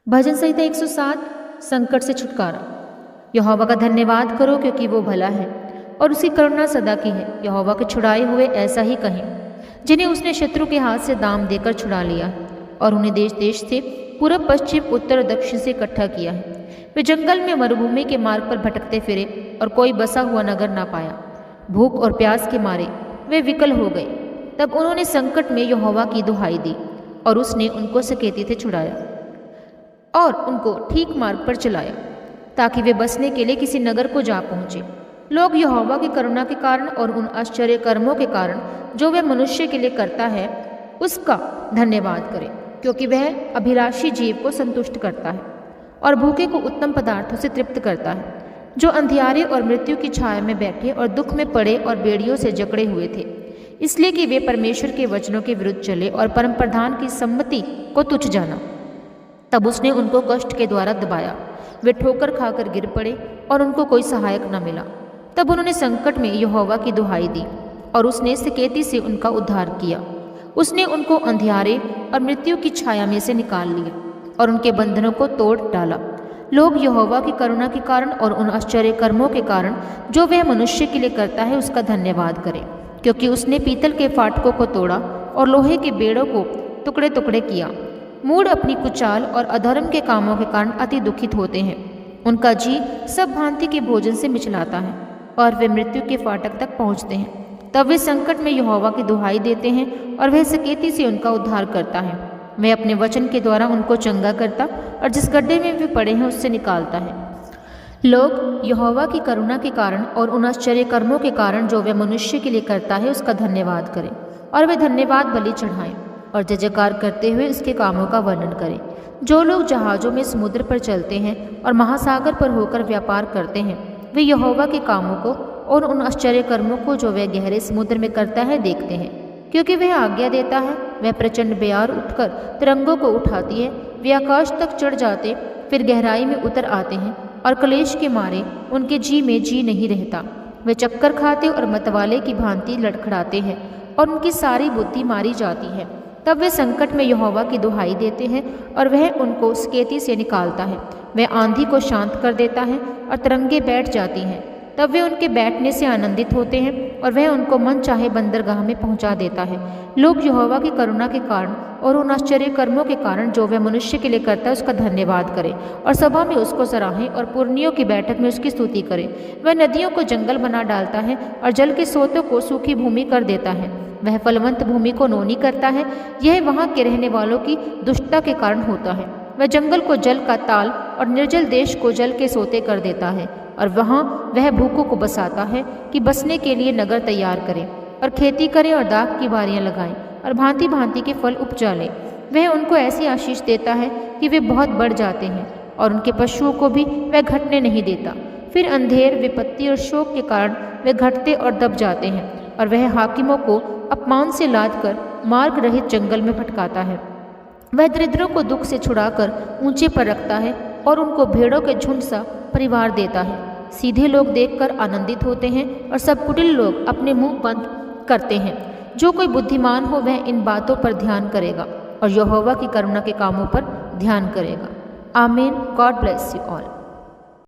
भजन संहिता 107 संकट से छुटकारा। यहोवा का धन्यवाद करो क्योंकि वो भला है और उसकी करुणा सदा की है। यहोवा के छुड़ाए हुए ऐसा ही कहें, जिन्हें उसने शत्रु के हाथ से दाम देकर छुड़ा लिया है और उन्हें देश देश से पूर्व पश्चिम उत्तर और दक्षिण से इकट्ठा किया है। वे जंगल में मरुभूमि के मार्ग पर भटकते फिरे और कोई बसा हुआ नगर ना पाया। भूख और प्यास के मारे वे विकल हो गए। तब उन्होंने संकट में यहोवा की दुहाई दी और उसने उनको सकेती से छुड़ाया और उनको ठीक मार्ग पर चलाया, ताकि वे बसने के लिए किसी नगर को जा पहुँचे। लोग यहोवा की करुणा के कारण और उन आश्चर्य कर्मों के कारण जो वह मनुष्य के लिए करता है उसका धन्यवाद करें, क्योंकि वह अभिलाषी जीव को संतुष्ट करता है और भूखे को उत्तम पदार्थों से तृप्त करता है। जो अंधियारे और मृत्यु की छाया में बैठे और दुख में पड़े और बेड़ियों से जकड़े हुए थे, इसलिए कि वे परमेश्वर के वचनों के विरुद्ध चले और परम प्रधान की सम्मति को तुच्छ जाना। तब उसने उनको कष्ट के द्वारा दबाया। वे ठोकर खाकर गिर पड़े और उनको कोई सहायक न मिला। तब उन्होंने संकट में यहोवा की दुहाई दी और उसने सकेती से उनका उद्धार किया। उसने उनको अंधियारे और मृत्यु की छाया में से निकाल लिया और उनके बंधनों को तोड़ डाला। लोग यहोवा की करुणा के कारण और उन आश्चर्य कर्मों के कारण जो वह मनुष्य के लिए करता है उसका धन्यवाद करें, क्योंकि उसने पीतल के फाटकों को तोड़ा और लोहे के बेड़ों को टुकड़े टुकड़े किया। मूढ़ अपनी कुचाल और अधर्म के कामों के कारण अति दुखित होते हैं। उनका जी सब भांति के भोजन से मिचलाता है और वे मृत्यु के फाटक तक पहुँचते हैं। तब वे संकट में यहोवा की दुहाई देते हैं और वह सकेती से उनका उद्धार करता है। वह अपने वचन के द्वारा उनको चंगा करता और जिस गड्ढे में वे पड़े हैं उससे निकालता है। लोग यहोवा की करुणा के कारण और उन आश्चर्य कर्मों के कारण जो वह मनुष्य के लिए करता है उसका धन्यवाद करें और वे धन्यवाद बलि चढ़ाएं और जय जयकार करते हुए इसके कामों का वर्णन करें। जो लोग जहाज़ों में समुद्र पर चलते हैं और महासागर पर होकर व्यापार करते हैं, वे यहोवा के कामों को और उन आश्चर्य कर्मों को जो वह गहरे समुद्र में करता है देखते हैं, क्योंकि वह आज्ञा देता है। वह प्रचंड बयार उठकर तिरंगों को उठाती है। वे आकाश तक चढ़ जाते फिर गहराई में उतर आते हैं और क्लेश के मारे उनके जी में जी नहीं रहता। वे चक्कर खाते और मतवाले की भांति लड़खड़ाते हैं और उनकी सारी बुद्धि मारी जाती है। तब वे संकट में यहोवा की दुहाई देते हैं और वह उनको सकेती से निकालता है। वह आंधी को शांत कर देता है और तरंगे बैठ जाती हैं। तब वे उनके बैठने से आनंदित होते हैं और वह उनको मन चाहे बंदरगाह में पहुंचा देता है। लोग यहोवा की करुणा के कारण और उन आश्चर्य कर्मों के कारण जो वह मनुष्य के लिए करता है उसका धन्यवाद करें और सभा में उसको सराहें और पुरनियों की बैठक में उसकी स्तुति करें। वह नदियों को जंगल बना डालता है और जल के सोतों को सूखी भूमि कर देता है। वह फलवंत भूमि को नोनी करता है। यह वहाँ के रहने वालों की दुष्टता के कारण होता है। वह जंगल को जल का ताल और निर्जल देश को जल के सोते कर देता है और वहाँ वह भूखों को बसाता है कि बसने के लिए नगर तैयार करें और खेती करें और दाख की बारियां लगाएं और भांति भांति के फल उपजा लें। वह उनको ऐसी आशीष देता है कि वे बहुत बढ़ जाते हैं और उनके पशुओं को भी वह घटने नहीं देता। फिर अंधेर, विपत्ति और शोक के कारण वे घटते और दब जाते हैं और वह हाकिमों को अपमान से लाद कर मार्ग रहित जंगल में भटकाता है। वह दरिद्रों को दुख से छुड़ाकर ऊंचे पर रखता है और उनको भेड़ों के झुंड सा परिवार देता है। सीधे लोग देखकर आनंदित होते हैं और सब कुटिल लोग अपने मुंह बंद करते हैं। जो कोई बुद्धिमान हो वह इन बातों पर ध्यान करेगा और यहोवा की करुणा के कामों पर ध्यान करेगा। आमीन। God bless you all.